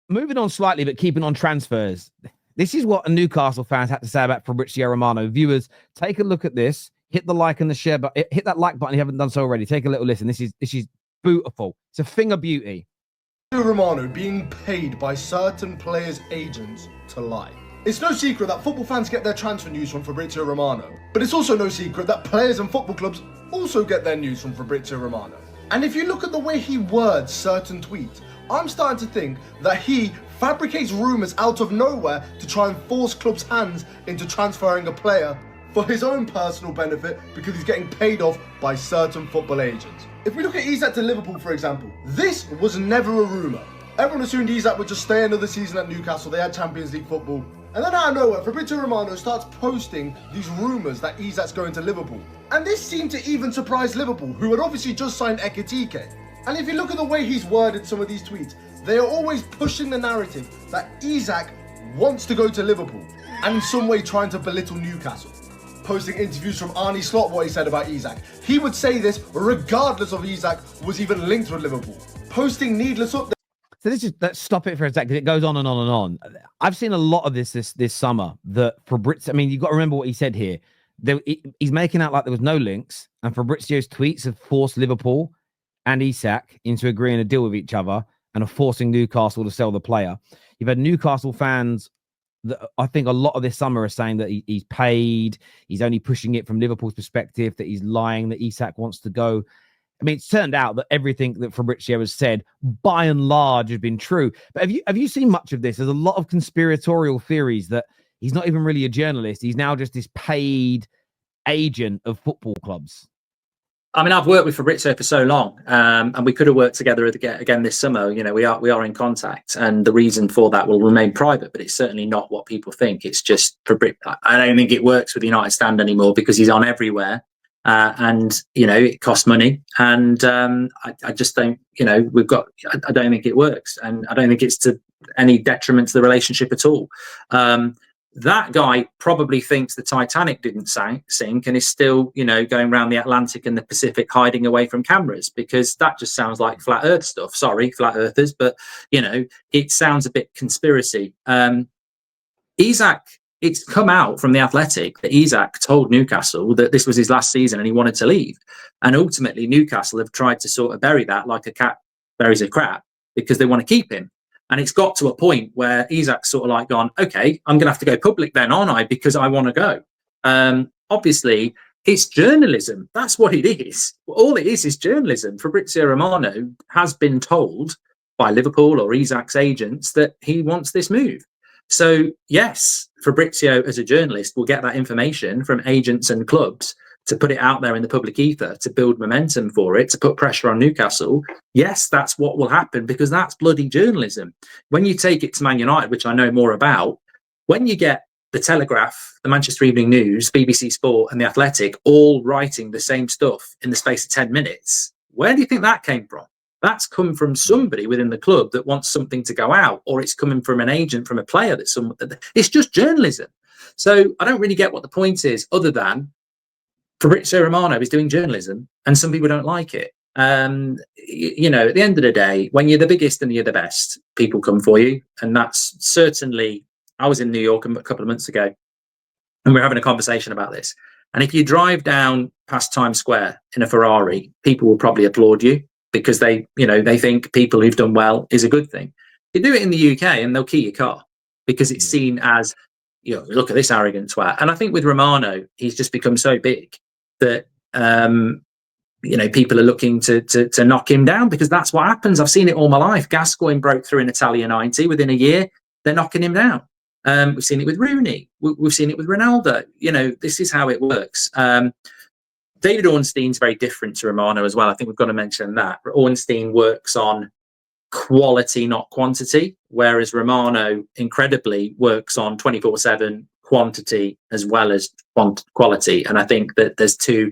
moving on slightly, but keeping on transfers. This is what Newcastle fans had to say about Fabrizio Romano. Viewers, take a look at this. Hit the like and the share button. Hit that like button if you haven't done so already. Take a little listen. This is beautiful. It's a thing of beauty. Romano being paid by certain players' agents to lie. It's no secret that football fans get their transfer news from Fabrizio Romano, but it's also no secret that players and football clubs also get their news from Fabrizio Romano. And if you look at the way he words certain tweets, I'm starting to think that he fabricates rumours out of nowhere to try and force clubs' hands into transferring a player for his own personal benefit because he's getting paid off by certain football agents. If we look at Isak to Liverpool, for example, this was never a rumour. Everyone assumed Isak would just stay another season at Newcastle. They had Champions League football. And then out of nowhere, Fabrizio Romano starts posting these rumours that Isak's going to Liverpool. And this seemed to even surprise Liverpool, who had obviously just signed Ekitike. And if you look at the way he's worded some of these tweets, they are always pushing the narrative that Isak wants to go to Liverpool and in some way trying to belittle Newcastle. Posting interviews from Arne Slot, what he said about Isak. He would say this regardless of Isak was even linked with Liverpool. Posting needless updates. So let's stop it for a second. It goes on and on and on. I've seen a lot of this summer. That Fabrizio, I mean, you've got to remember what he said here. He's making out like there was no links, and Fabrizio's tweets have forced Liverpool and Isak into agreeing a deal with each other and are forcing Newcastle to sell the player. You've had Newcastle fans that I think a lot of this summer are saying that he's paid. He's only pushing it from Liverpool's perspective, that he's lying, that Isak wants to go. I mean, it's turned out that everything that Fabrizio has said, by and large, has been true. But have you seen much of this? There's a lot of conspiratorial theories that he's not even really a journalist. He's now just this paid agent of football clubs. I mean, I've worked with Fabrizio for so long, and we could have worked together again this summer. You know, we are in contact, and the reason for that will remain private. But it's certainly not what people think. It's just I don't think it works with the United Stand anymore because he's on everywhere. And you know it costs money, and I just don't. You know, I don't think it works, and I don't think it's to any detriment to the relationship at all. That guy probably thinks the Titanic didn't sink, and is still, you know, going around the Atlantic and the Pacific, hiding away from cameras, because that just sounds like flat Earth stuff. Sorry, flat earthers, but you know, it sounds a bit conspiracy. Isak. It's come out from the Athletic that Isak told Newcastle that this was his last season and he wanted to leave. And ultimately, Newcastle have tried to sort of bury that like a cat buries a crap because they want to keep him. And it's got to a point where Isak's sort of like gone, okay, I'm going to have to go public then, aren't I? Because I want to go. Obviously, it's journalism. That's what it is. All it is journalism. Fabrizio Romano has been told by Liverpool or Isak's agents that he wants this move. So, yes, Fabrizio, as a journalist, will get that information from agents and clubs to put it out there in the public ether, to build momentum for it, to put pressure on Newcastle. Yes, that's what will happen because that's bloody journalism. When you take it to Man United, which I know more about, when you get the Telegraph, the Manchester Evening News, BBC Sport and the Athletic all writing the same stuff in the space of 10 minutes, where do you think that came from? That's come from somebody within the club that wants something to go out, or it's coming from an agent, from a player it's just journalism. So I don't really get what the point is, other than Fabrizio Romano is doing journalism and some people don't like it. You know, at the end of the day, when you're the biggest and you're the best, people come for you. And that's certainly, I was in New York a couple of months ago and we're having a conversation about this. And if you drive down past Times Square in a Ferrari, people will probably applaud you, because they think people who've done well is a good thing. You do it in the UK and they'll key your car because it's seen as, you know, look at this arrogant twat. And I think with Romano, he's just become so big that, you know, people are looking to knock him down, because that's what happens. I've seen it all my life. Gascoigne broke through in Italia 90. Within a year, they're knocking him down. We've seen it with Rooney. We've seen it with Ronaldo. You know, this is how it works. David Ornstein's very different to Romano as well. I think we've got to mention that. Ornstein works on quality, not quantity, whereas Romano incredibly works on 24/7 quantity as well as quality. And I think that there's two.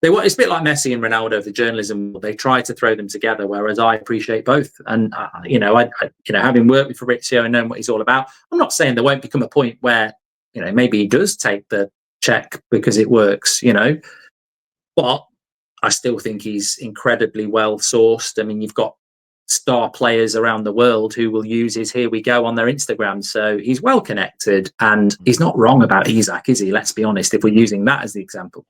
It's a bit like Messi and Ronaldo, the journalism. They try to throw them together, whereas I appreciate both. And you know, having worked with Fabrizio and knowing what he's all about, I'm not saying there won't become a point where, you know, maybe he does take the check because it works, you know. But I still think he's incredibly well sourced. I mean, you've got star players around the world who will use his "Here we go" on their Instagram. So he's well connected, and he's not wrong about Isak, is he? Let's be honest, if we're using that as the example.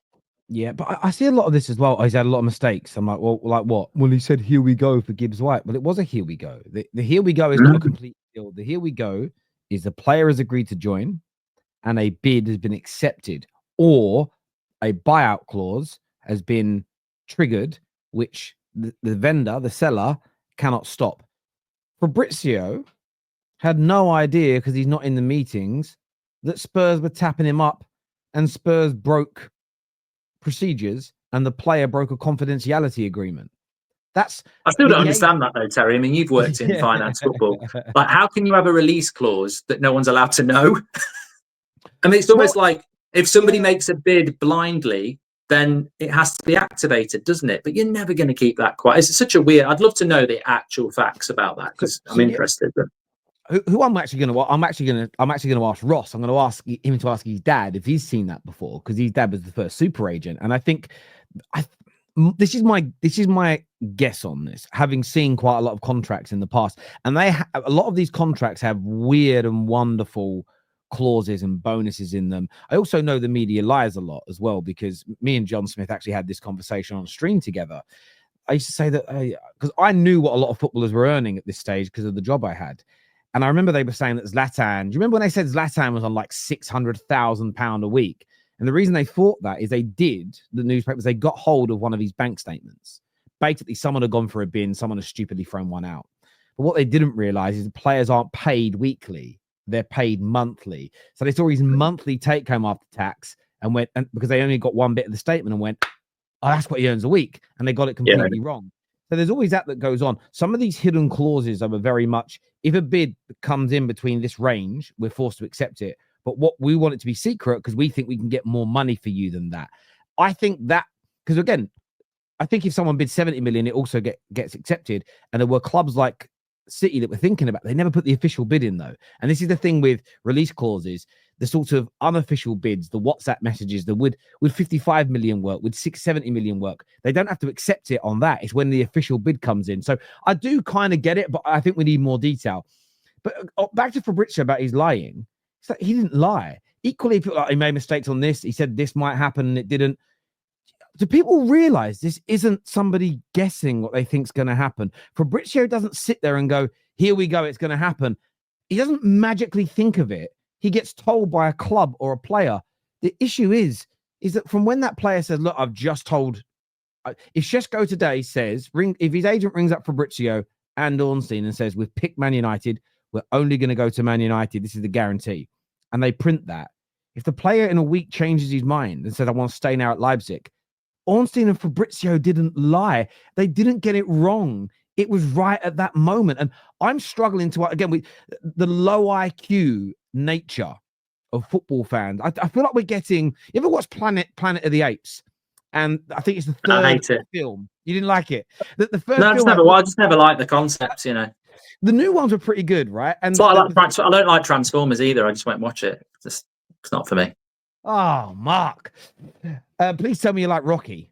Yeah, but I see a lot of this as well. He's had a lot of mistakes. I'm like, well, like what? Well, he said, "Here we go" for Gibbs White. Well, it was a "Here we go." The "Here we go" is not a complete deal. The "Here we go" is the player has agreed to join and a bid has been accepted, or a buyout clause has been triggered, which the vendor, the seller, cannot stop. Fabrizio had no idea, because he's not in the meetings, that Spurs were tapping him up and Spurs broke procedures and the player broke a confidentiality agreement. That's I still don't understand that though, Terry. I mean, you've worked in finance football. Like, how can you have a release clause that no one's allowed to know? I mean, it's almost like if somebody makes a bid blindly, then it has to be activated, doesn't it? But you're never going to keep that quiet. It's such a weird. I'd love to know the actual facts about that, because I'm interested. But who I'm actually going to ask Ross. I'm going to ask him to ask his dad if he's seen that before, because his dad was the first super agent. And I think this is my guess on this, having seen quite a lot of contracts in the past, and a lot of these contracts have weird and wonderful clauses and bonuses in them. I also know the media lies a lot as well, because me and John Smith actually had this conversation on stream together. I used to say that because I knew what a lot of footballers were earning at this stage because of the job I had. And I remember they were saying that Zlatan, do you remember when they said Zlatan was on like £600,000 a week? And the reason they thought that is the newspapers, they got hold of one of his bank statements. Basically, someone had gone for a bin, someone had stupidly thrown one out. But what they didn't realize is the players aren't paid weekly, they're paid monthly. So they saw his monthly take home after tax and went, and because they only got one bit of the statement, and went, oh, that's what he earns a week. And they got it completely wrong. So there's always that goes on. Some of these hidden clauses are very much, if a bid comes in between this range, we're forced to accept it. But what we want it to be secret, because we think we can get more money for you than that. I think that, because again, I think if someone bid 70 million, it also gets accepted. And there were clubs like City that were thinking about, they never put the official bid in though. And this is the thing with release clauses, the sort of unofficial bids, the WhatsApp messages, the would 55 million work, would 670 million work. They don't have to accept it on that. It's when the official bid comes in. So I do kind of get it, but I think we need more detail. But back to Fabrizio about his lying. It's like he didn't lie. Equally, if he made mistakes on this, he said this might happen and it didn't. Do people realize this isn't somebody guessing what they think is going to happen? Fabrizio doesn't sit there and go, here we go, it's going to happen. He doesn't magically think of it. He gets told by a club or a player. The issue is that from when that player says, look, I've just told, if Šeško today says, if his agent rings up Fabrizio and Ornstein and says, we've picked Man United, we're only going to go to Man United, this is the guarantee, and they print that. If the player in a week changes his mind and says, I want to stay now at Leipzig, Ornstein and Fabrizio didn't lie. They didn't get it wrong. It was right at that moment. And I'm struggling to, again, with the low IQ nature of football fans. I feel like we're getting, you ever watch Planet of the Apes? And I think it's the third film. You didn't like it? The first no, I just never liked the concepts, you know. The new ones were pretty good, right? And I don't like Transformers either. I just won't watch it. It's not for me. Oh, Mark. Please tell me you like Rocky.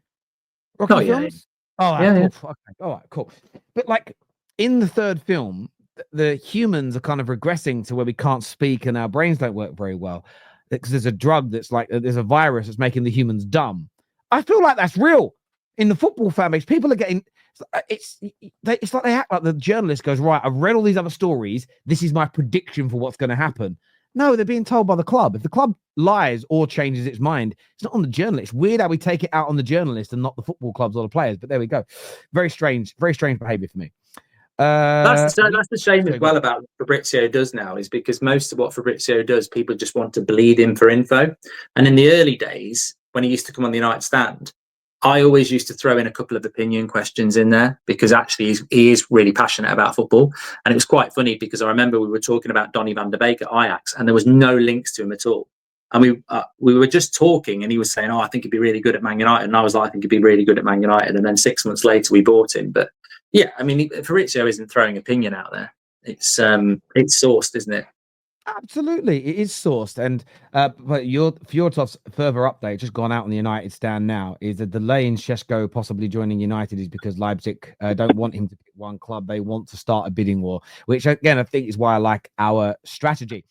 Rocky films? Oh, yeah. Cool. Okay. All right, cool. But like in the third film, the humans are kind of regressing to where we can't speak and our brains don't work very well. Because there's a drug that's like, there's a virus that's making the humans dumb. I feel like that's real in the football fan base. People are getting, it's like they act like the journalist goes, right, I've read all these other stories. This is my prediction for what's going to happen. No, they're being told by the club. If the club lies or changes its mind, it's not on the journalist. It's weird how we take it out on the journalist and not the football clubs or the players. But there we go. Very strange behavior for me. That's the shame as well about what Fabrizio does now, is because most of what Fabrizio does, people just want to bleed him for info. And in the early days, when he used to come on the United Stand, I always used to throw in a couple of opinion questions in there, because actually he is really passionate about football. And it was quite funny because I remember we were talking about Donny van der Beek at Ajax and there was no links to him at all. And we were just talking and he was saying, oh, I think he'd be really good at Man United. And I was like, I think he'd be really good at Man United. And then 6 months later we bought him. But yeah, I mean, Fabrizio isn't throwing opinion out there. It's sourced, isn't it? Absolutely, it is sourced, and but your Fjortov's further update just gone out on the United stand now is a delay in Šeško possibly joining United is because Leipzig don't want him to pick one club; they want to start a bidding war, which again I think is why I like our strategy.